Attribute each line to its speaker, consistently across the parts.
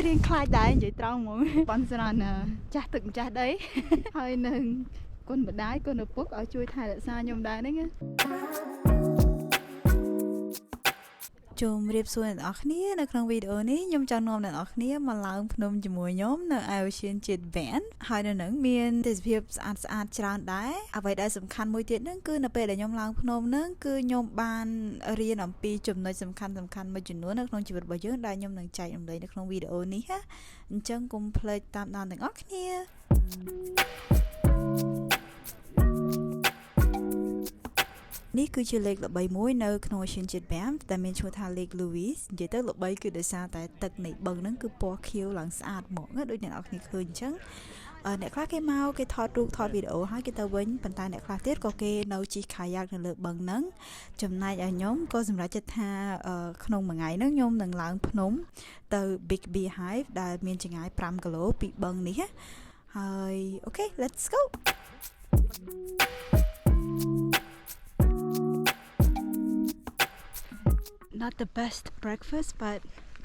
Speaker 1: រៀងខ្លាចដែរនិយាយត្រង់ហ្មងប៉ុន្តែចាស់ទឹកម្ចាស់ដីហើយនឹងគុណម្ដាយគុណឪពុកឲ្យជួយថែរក្សាខ្ញុំដែរហ្នឹងជម្រាបសួរអ្នកនរគ្នានៅក្នុងវីដេអូនេះខ្ញុំចង់នាំអ្នកនរគ្នាមកឡើងភ្នំជាមួយខ្ញុំនៅ Ocean Jet Van ហើយនៅនឹងមានទេសភាពស្អាតច្រើនដែរអ្វីដែលសំខាន់មួយទៀតហ្នឹងគឺនៅពេលដែលខ្ញុំឡើងភ្នំហ្នឹងគឺខ្ញុំបានរៀនអំពីចំណុចសំខាន់មួយចំនួននៅក្នុងជីវិតរបស់យើងដែលខ្ញុំនឹងចែករំលែកនៅក្នុងវីដេអូនេះណាអញ្ចឹងកុំភ្លេចតាមដានទាំងអស់គ្នានេះគឺជាលេខល្បីមួយនៅក្នុង Ocean Jet Van ដែលមានឈ្មោះថាលេខ Louis និយាយទៅល្បីគឺដោយសារតែទឹកនៃបឹងហ្នឹងគឺពណ៌ខៀវឡើងស្អាតហ្មងដូចអ្នកនរគ្នាឃើញអញ្ចឹងអ្នកខ្លះគេមកគេថតរូបថតវីដេអូហើយគេទៅវិញប៉ុន្តែអ្នកខ្លះទៀតក៏គេនៅជិះខាយ៉ាកនៅលើបឹងហ្នឹងចំណែកឲ្យខ្ញុំក៏សម្រេចចិត្តថាក្នុងមួយថ្ងៃហ្នឹងខ្ញុំនឹងឡើងភ្នំទៅ Big Beehive ដែលមានចម្ងាយ5គីឡូពីបឹងនេះហើយអូខេ let's go Not the best breakfast, but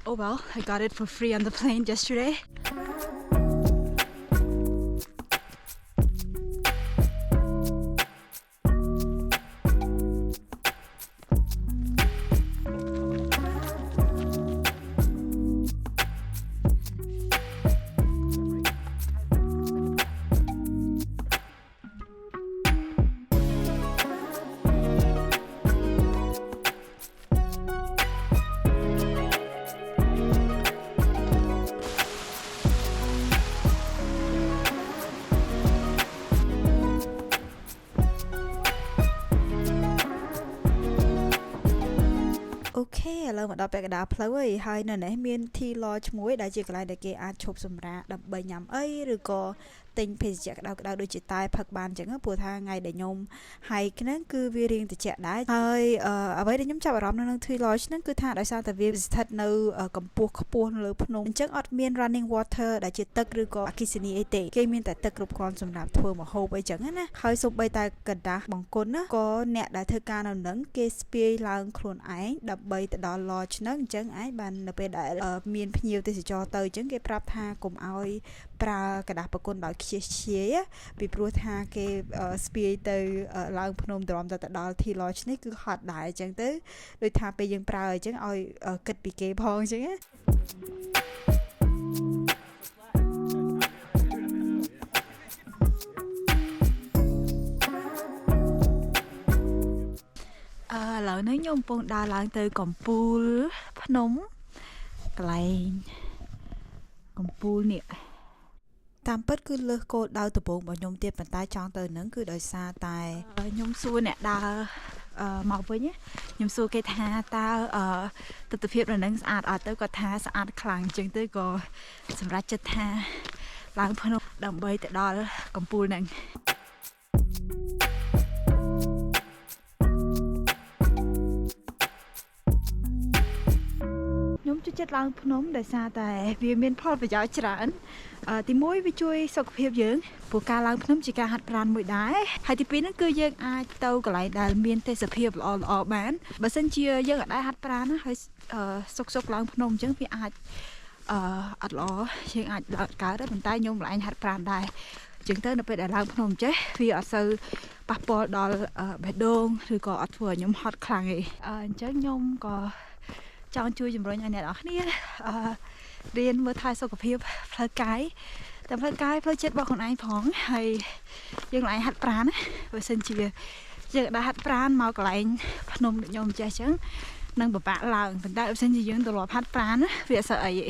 Speaker 1: oh well, I got it for free on the plane yesterday.អូខេឥឡូវមកដល់ពាក់កណ្ដាលផ្លូវហើយនៅនេះមាន Tea Lodge មួយដែលជាកន្លែងដែលគេអាចឈប់សម្រាកដើម្បីញ៉ាំអីឬក៏ទិញភេសជ្ជៈក្តៅៗដូចជាតែផឹកបានអញ្ចឹងព្រោះថាថ្ងៃដែលខ្ញុំ hike ហ្នឹងគឺវារៀងត្រជាក់ដែរហើយអ្វីដែលខ្ញុំចាប់អារម្មណ៍នៅនឹង Tea Lodge ហ្នឹងគឺថាដោយសារតែវាស្ថិតនៅកម្ពស់ខ្ពស់នៅលើភ្នំអញ្ចឹងអត់មាន running water ដែលជាទឹកឬក៏អគ្គិសនីអីទេគេមានតែទឹកគ្រប់គ្រាន់សម្រាប់ធ្វើម្ហូបអីចឹងណាហើយសូម្បីតែกระดาษបង្គន់ណាក៏អ្នកដែលធ្វើការនៅនឹងគេស្ពាយឡើងខ្លួនឯងដើម្បីទៅដល់ lodge ហ្នឹងអញ្ចឹងឯងបាននៅពេលដែលមានភ្ញៀវទេសចរទៅអញ្ចឹងគេប្រាប់ថាកុំឲ្យប្រើกระดาษបង្គន់ដោយខ្ជិះខ្ជាយពីព្រោះថាគេស្ពាយទៅឡើងភ្នំទ្រាំទៅដល់ Tea Lodge នេះគឺហត់ដែរអញ្ចឹងទៅដូចថាពេលយើងប្រើអញ្ចឹងឲ្យគិតពីគេផងអញ្ចឹងណាឥឡូវនេះខ្ញុំកំពុងដើរឡើងទៅកំពូលភ្នំកន្លែងកំពូលនេះតាមពិតគឺលើសគោលដៅដំបូងរបស់ខ្ញុំទៀតប៉ុន្តែចង់ទៅនឹងគឺដោយសារតែខ្ញុំសួរអ្នកដើរមកវិញខ្ញុំសួរគេថាតើទិដ្ឋភាពនៅនឹងស្អាតអត់ទៅគាត់ថាស្អាតខ្លាំងអញ្ចឹងទៅក៏សម្រាប់ចិត្តថាឡើងភ្នំដើម្បីទៅដល់កំពូលហ្នឹងខ្ញុំចូលចិត្តឡើងភ្នំដោយសារតែវាមានផលប្រយោជន៍ច្រើនទីមួយវាជួយសុខភាពយើងព្រោះការឡើងភ្នំជាការហាត់ប្រាណមួយដែរហើយទីពីរហ្នឹងគឺយើងអាចទៅកន្លែងដែលមានទេសភាពល្អបានបើសិនជាយើងអត់ដែរហាត់ប្រាណហើយសុកឡើងភ្នំអញ្ចឹងវាអាចអត់ល្អយើងអាចកើតដែរប៉ុន្តែខ្ញុំម្លែងហាត់ប្រាណដែរអញ្ចឹងទៅនៅពេលដែលឡើងភ្នំចេះវាអត់សូវប៉ះពាល់ដល់បេះដូងឬក៏អត់ធ្វើឲ្យខ្ញុំហត់ខ្លាំងទេអញ្ចឹងខ្ញុំក៏ចង់ជួយជំរុញឲ្យអ្នកនរគ្នារៀនមើលថែសុខភាពផ្លូវកាយតែផ្លូវកាយផ្លូវចិត្តរបស់ខ្លួនឯងផងហើយយើងឡើងហាត់ប្រាណណាបើសិនជាយើងដាក់ហាត់ប្រាណមកកន្លែងភ្នំដូចខ្ញុំចេះអញ្ចឹងនឹងពិបាកឡើងប៉ុន្តែបើសិនជាយើងទៅលាប់ហាត់ប្រាណណាវាអត់សូវអីទេ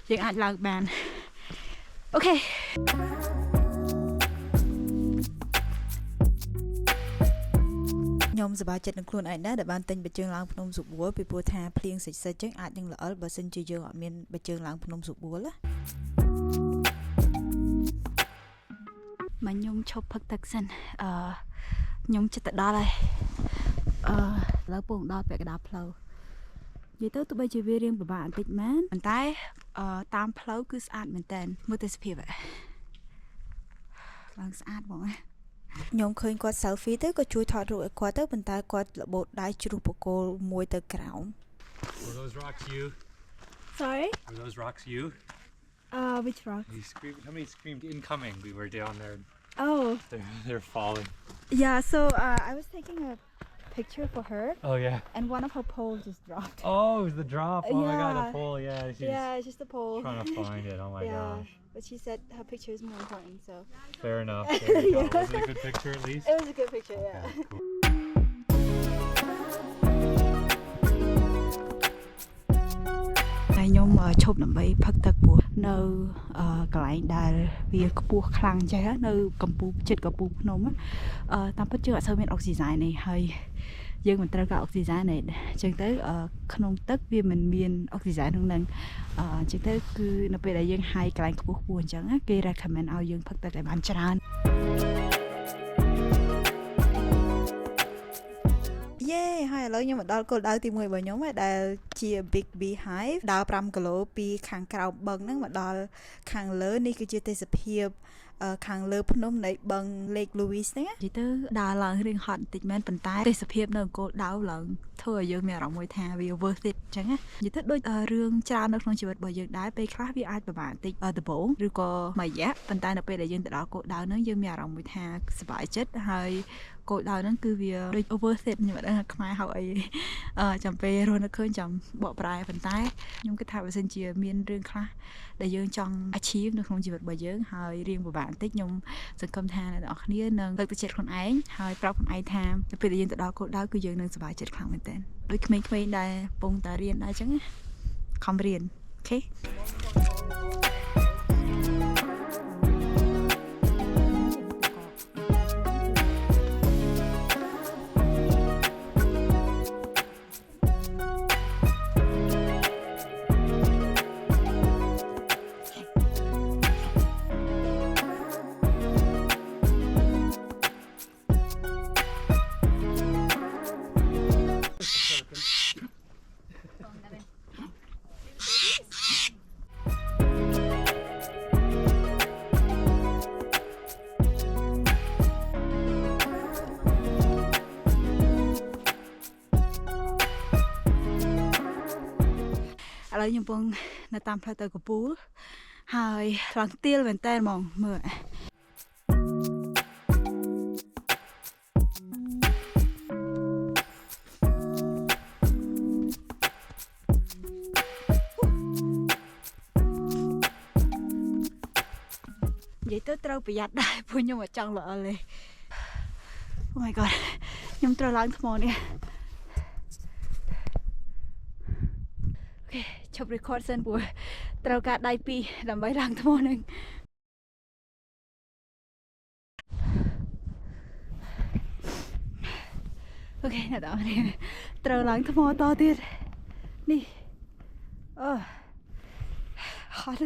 Speaker 1: យើងអាចឡើងបានអូខេខ្ញុំសប្បាយចិត្តនឹងខ្លួនឯងដែរដែលបានទិញបច្ជើងឡើងភ្នំសុបួលពីព្រោះថាភ្លៀងសិចៗចឹងអាចនឹងល្អិលបើសិនជាយើងអត់មានបច្ជើងឡើងភ្នំសុបួលណាមកខ្ញុំឈប់ផឹកទឹកសិនខ្ញុំចិត្តទៅដល់ហើយឥឡូវពងដល់ពាក់កណ្ដាលផ្លូវនិយាយទៅទោះបីជាវារៀងពិបាកបន្តិចមែនប៉ុន្តែតាមផ្លូវគឺស្អាតមែនតើមើលទេសភាពឡើងស្អាតហ្មងខ្ញុំឃើញគាត់ selfie ទៅក៏ជួយថតរូបឲ្យគាត់ទៅប៉ុន្តែគាត់លបោតដៃជ្រុះបកគោលមួយទៅក្រោម
Speaker 2: Were those rocks you?
Speaker 1: Sorry?
Speaker 2: Are those rocks you?
Speaker 1: Which rock?
Speaker 2: Somebody screamed incoming. We were down there.
Speaker 1: Oh.
Speaker 2: They're falling.
Speaker 1: Yeah, so I was taking a picture for her.
Speaker 2: Oh yeah.
Speaker 1: And one of her poles just dropped.
Speaker 2: Oh, it was the drop. Oh my god,
Speaker 1: Yeah.
Speaker 2: the pole. Yeah, she's
Speaker 1: Yeah, it's just a pole.
Speaker 2: trying to find it. Oh my gosh.
Speaker 1: But she said her picture is more important, so.
Speaker 2: Fair enough. There you go. Was it a good picture at least?
Speaker 1: It was a good picture, yeah.
Speaker 2: Okay, cool.
Speaker 1: ខ្ញុំឈប់ដើម្បីផឹកទឹកព្រោះនៅកន្លែងដែលវាខ្ពស់ខ្លាំងចេះនៅកំពូលចិត្តកំពូលភ្នំតាមពិតយើងអត់សូវមានអុកស៊ីហ្សែនទេហើយយើងមិនត្រូវការអុកស៊ីហ្សែនទេអញ្ចឹងទៅក្នុងទឹកវាមិនមានអុកស៊ីហ្សែនក្នុងនឹងអញ្ចឹងទៅគឺនៅពេលដែលយើងហាយកន្លែងខ្ពស់អញ្ចឹងគេ recommend ឲ្យយើងផឹកទឹកឲ្យបានច្រើន យេហើយឥឡូវខ្ញុំមកដល់គោលដៅទី1របស់ខ្ញុំដែលជា Big Beehive ដើរ5គីឡូពីខាងក្រៅបឹងហ្នឹងមកដល់ខាងលើនេះគឺជាទេសភាពខាងលើភ្នំនៃបឹង Lake Louise ហ្នឹងនិយាយទៅដើរឡើងរៀងហត់បន្តិចមែនប៉ុន្តែទេសភាពនៅគោលដៅឡើងធ្វើឲ្យយើងមានអារម្មណ៍មួយថាវា worth it អញ្ចឹងណានិយាយទៅដូចរឿងច្រើននៅក្នុងជីវិតរបស់យើងដែរពេលខ្លះវាអាចពិបាកបន្តិចដំបូងឬក៏មួយរយៈប៉ុន្តែនៅពេលដែលយើងទៅដល់គោលដៅហ្នឹងយើងមានអារម្មណ៍មួយថាសប្បាយចិត្តហើយគោលដៅហ្នឹងគឺវាដូច worth it ខ្ញុំអត់ដឹងថាខ្មែរហៅអីចាំពេលរស់នៅឃើញចាំបកប្រែប៉ុន្តែខ្ញុំគិតថាបើសិនជាមានរឿងខ្លះដែលយើងចង់ achieve នៅក្នុងជីវិតរបស់យើងហើយរៀងពិបាកបន្តិចខ្ញុំសង្ឃឹមថាអ្នកទាំងអស់គ្នានឹងលើកទឹកចិត្តខ្លួនឯងហើយប្រាប់ខ្លួនឯងថាពេលដែលយើងទៅដល់គោលដៅគឺយើងនឹងសប្បាយចិត្តខ្លាំងមែនទែនដូចក្មេងៗដែលកំពុងតែរៀនដែរអញ្ចឹងខំរៀនអូខេ ឥឡូវខ្ញុំពងនៅតាមផ្លូវទៅកំពូលហើយឡើងទៀលមែនតើហ្មងមើលនិយាយទៅត្រូវប្រយ័ត្នដែរព្រោះខ្ញុំអត់ចង់ល្អទេ Oh my god ខ្ញុំត្រូវឡើងថ្មនេះ Okay ឈប់ record សិនព្រោះត្រូវការដៃពីរដើម្បីឡើងថ្មនឹង Okay អ្នកទាំងអស់គ្នាត្រូវឡើងថ្មតទៀតនេះអូហត់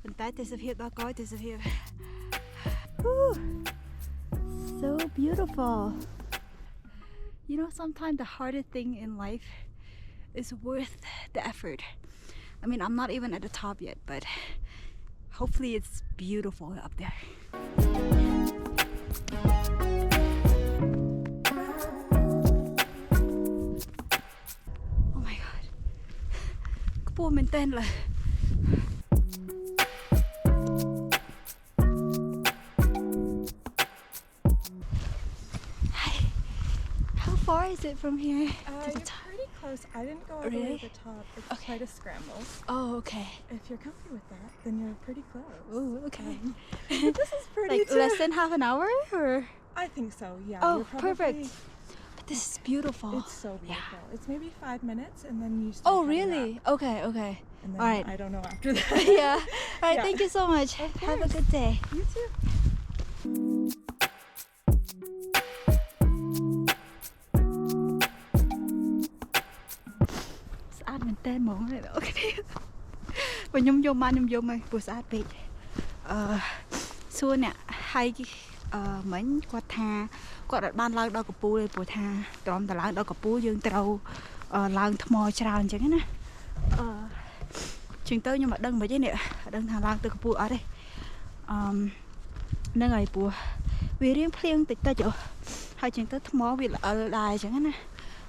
Speaker 1: ប៉ុន្តែទេសភាពដល់ក្រោយទេសភាព So beautiful You know sometimes the hardest thing in life is worth the effort. I mean, I'm not even at the top yet, but hopefully it's beautiful up there. Oh my god. ខ្ពស់មែនតើឡើយ How far is it from here to the top?
Speaker 3: Pretty close. I didn't go all the way to the top. It's quite a scramble.
Speaker 1: Oh, okay.
Speaker 3: If you're comfy with that, then you're pretty close.
Speaker 1: Oh, okay.
Speaker 3: This is pretty
Speaker 1: Like
Speaker 3: too.
Speaker 1: less than half an hour, or?
Speaker 3: I think so. Yeah.
Speaker 1: Oh,
Speaker 3: you're probably,
Speaker 1: perfect. But this is beautiful.
Speaker 3: It's so beautiful.
Speaker 1: Yeah.
Speaker 3: It's maybe 5 minutes, and then you.
Speaker 1: Oh, really? Okay, okay.
Speaker 3: And then
Speaker 1: All right.
Speaker 3: I don't know after that.
Speaker 1: Yeah. All right.
Speaker 3: Yeah.
Speaker 1: Thank you so much. Have a
Speaker 3: course.
Speaker 1: good day.
Speaker 3: You too.
Speaker 1: ស្អាតមែនតើហ្មងអ្នកនរគ្នាបើខ្ញុំយកមកខ្ញុំយកមកព្រោះស្អាតពេកសួរអ្នកហើយមិញគាត់ថាគាត់អត់បានឡើងដល់កំពូលទេព្រោះថាត្រឹមតែឡើងដល់កំពូលយើងត្រូវឡើងថ្មច្រើនអញ្ចឹងណាជាងទៅខ្ញុំអត់ដឹងមិនទេនេះអត់ដឹងថាឡើងទៅកំពូលអត់ទេហ្នឹងហើយព្រោះវារៀងភ្លៀងតិចតិចហើយជាងទៅថ្មវាល្អិលដែរអញ្ចឹងណា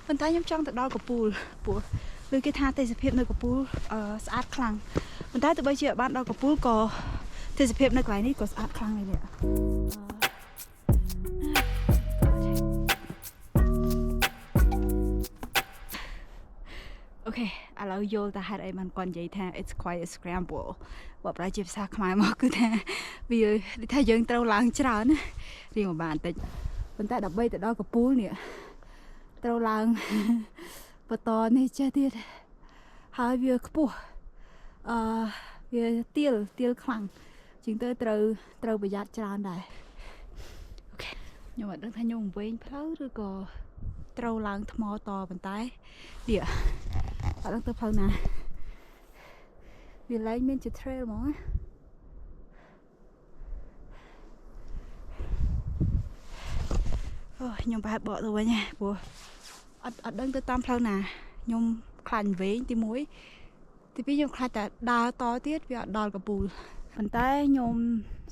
Speaker 1: ប៉ុន្តែខ្ញុំចង់ទៅដល់កំពូលព្រោះ ឬគេថាទេសភាពនៅកំពូលស្អាតខ្លាំងប៉ុន្តែទោះបីជាបានដល់កំពូលក៏ទេសភាពនៅកន្លែងនេះក៏ស្អាតខ្លាំងដែរនេះអូខេឥឡូវយល់តែហេតុអីបានគាត់និយាយថា it's quite a scramble បើប្រហែលជាភាសាខ្មែរមកគឺថាវាថាយើងត្រូវឡើងច្រើនរៀងបានបន្តិចប៉ុន្តែដើម្បីទៅដល់កំពូលនេះត្រូវឡើងបន្តនេះចេះទៀតហើយវាខ្ពស់វាទាលខ្លាំងជាងទៅត្រូវប្រយ័ត្នច្រើនដែរអូខេខ្ញុំអត់ដឹងថាខ្ញុំវែងផ្លូវឬក៏ត្រូវឡើងថ្មតប៉ុន្តែនេះអត់ដឹងទៅផ្លូវណាវាឡើងមានជា trail ហ្មងអូខ្ញុំប្រហែលបកទៅវិញព្រោះអត់ដឹងទៅតាមផ្លូវណាខ្ញុំខ្លាចវែងទី1ទី2ខ្ញុំខ្លាចតែដើរតទៀតវាអត់ដល់កំពូលប៉ុន្តែខ្ញុំ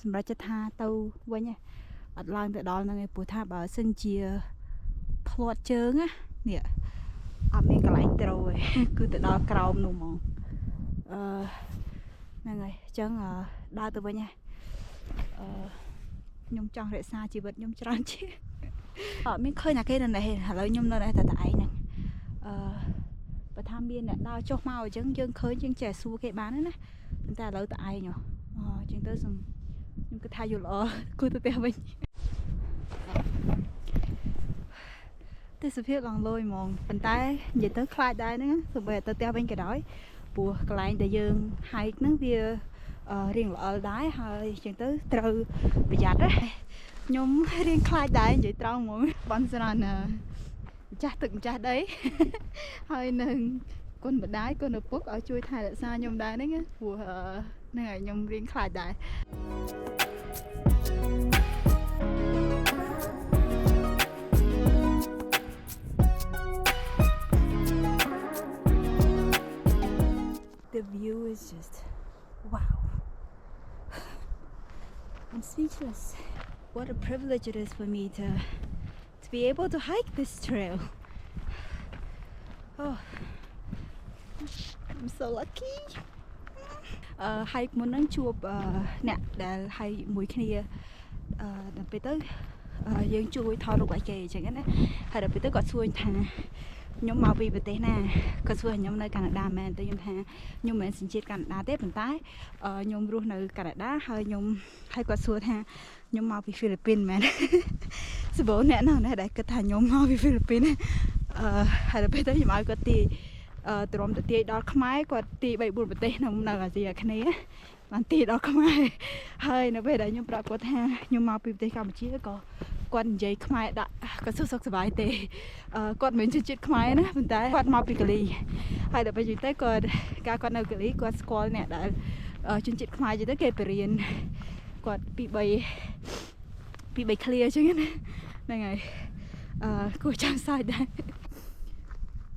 Speaker 1: សម្រេចចិត្តថាទៅវិញអត់ឡើងទៅដល់ហ្នឹងឯងព្រោះថាបើសិនជាធ្លាត់ជើងណានេះអត់មានកន្លែងត្រូវឯងគឺទៅដល់ក្រោមនោះហ្មងហ្នឹងហើយអញ្ចឹងដើរទៅវិញខ្ញុំចង់រក្សាជីវិតខ្ញុំច្រើនជាងអត់មានឃើញតែគេនៅនេះឥឡូវខ្ញុំនៅនេះតែឯងហ្នឹងបើថាមានអ្នកដើរចុះមកអញ្ចឹងយើងឃើញយើងចេះសួរគេបានណាប៉ុន្តែឥឡូវតែឯងអញ្ចឹងទៅខ្ញុំគិតថាយល់ល្អគួរទៅផ្ទះវិញទេសភាពឡងលយហ្មងប៉ុន្តែនិយាយទៅខ្លាចដែរហ្នឹងសូម្បីតែទៅផ្ទះវិញក៏ដោយព្រោះកន្លែងដែលយើង hike ហ្នឹងវារៀងល្អដែរហើយអញ្ចឹងទៅត្រូវប្រយ័ត្នណាខ្ញុំរៀងខ្លាចដែរនិយាយត្រង់ហ្មងបន់ស្រន់ម្ចាស់ទឹកម្ចាស់ដីហើយនឹងគុណម្ដាយគុណឪពុកឲ្យជួយថែរក្សាខ្ញុំដែរហ្នឹងព្រោះហ្នឹងហើយខ្ញុំរៀងខ្លាចដែរ The view is just wow. I'm speechless. What a privilege it is for me to be able to hike this trail. Oh, I'm so lucky. Hike មុនហ្នឹងជួបអ្នកដែល hike មួយគ្នាដល់ពេលទៅយើងជួយថតរូបឲ្យគេអញ្ចឹងណាហើយដល់ពេលទៅគាត់សួរថាខ្ញុំមកពីប្រទេសណាគាត់សួរខ្ញុំនៅកាណាដាមែនតែខ្ញុំថាខ្ញុំមិនមែនសញ្ជាតិកាណាដាទេប៉ុន្តែខ្ញុំរស់នៅកាណាដាហើយគាត់សួរថាខ្ញុំមកពីហ្វីលីពីនមែនសម្បូរអ្នកណាដែលគិតថាខ្ញុំមកពីហ្វីលីពីនហើយដល់ពេលទៅខ្ញុំឲ្យគាត់ទាយទ្រាំទៅទាយដល់ខ្មែរគាត់ទាយ 3-4 ប្រទេសនៅអាស៊ីអាគ្នេយ៍បានទាយដល់ខ្មែរហើយនៅពេលដែលខ្ញុំប្រាប់គាត់ថាខ្ញុំមកពីប្រទេសកម្ពុជាក៏គាត់និយាយខ្មែរដាក់ក៏សុខសប្បាយទេគាត់មិនជាជាតិខ្មែរណាប៉ុន្តែគាត់មកពីកាលីហើយដល់ពេលយូរទៅគាត់នៅកាលីគាត់ស្គាល់អ្នកដែលជនជាតិខ្មែរយូរទៅគេបរៀនគាត់ពី3 clear អញ្ចឹងណាហ្នឹងហើយគួរចាំសាច់ដែរ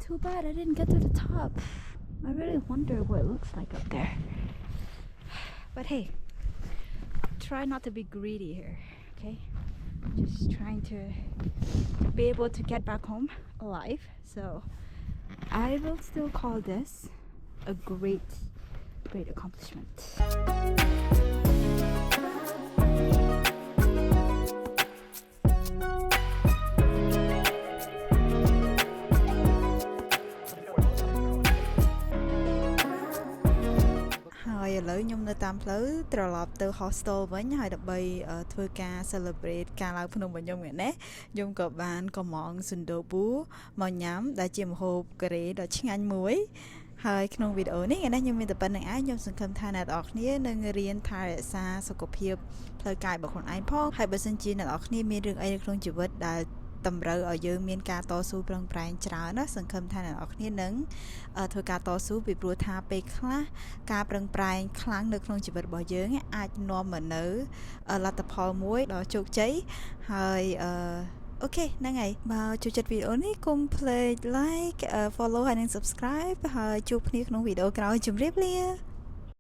Speaker 1: Too bad I didn't get to the top. I really wonder what it looks like up there. But hey, try not to be greedy here, okay? Just trying to be able to get back home alive. So I will still call this a great accomplishment. Rồi lỡ nhung nơi tam lỡ trở lọp từ hostel với nhauដើម្បីធ្វើការ celebrate ការឡើងភ្នំរបស់ខ្ញុំនេះខ្ញុំក៏បានកំងសុនដូប៊ូមកញ៉ាំដែលជាម្ហូបកូរ៉េដ៏ឆ្ងាញ់មួយហើយក្នុងវីដេអូនេះខ្ញុំមានតែប៉ុណ្្នឹងឯងខ្ញុំសង្ឃឹមថាអ្នកនរគ្នានឹងរៀនថែរក្សាសុខភាពផ្លូវកាយរបស់ខ្លួនឯងផងហើយបើសិនជាអ្នកនរគ្នាមានរឿងអីនៅក្នុងជីវិតដែលតម្រូវឲ្យយើងមានការតស៊ូប្រឹងប្រែងច្រើនណាសង្ឃឹមថាអ្នកនរគ្នានឹងធ្វើការតស៊ូពីព្រោះថាពេលខ្លះការប្រឹងប្រែងខ្លាំងនៅក្នុងជីវិតរបស់យើងអាចនាំមកនៅលទ្ធផលមួយដ៏ជោគជ័យហើយអូខេហ្នឹងហើយបើចូលចិត្តវីដេអូនេះកុំភ្លេច like follow ហើយនិង subscribe ហើយជួបគ្នាក្នុងវីដេអូក្រោយជម្រាបលា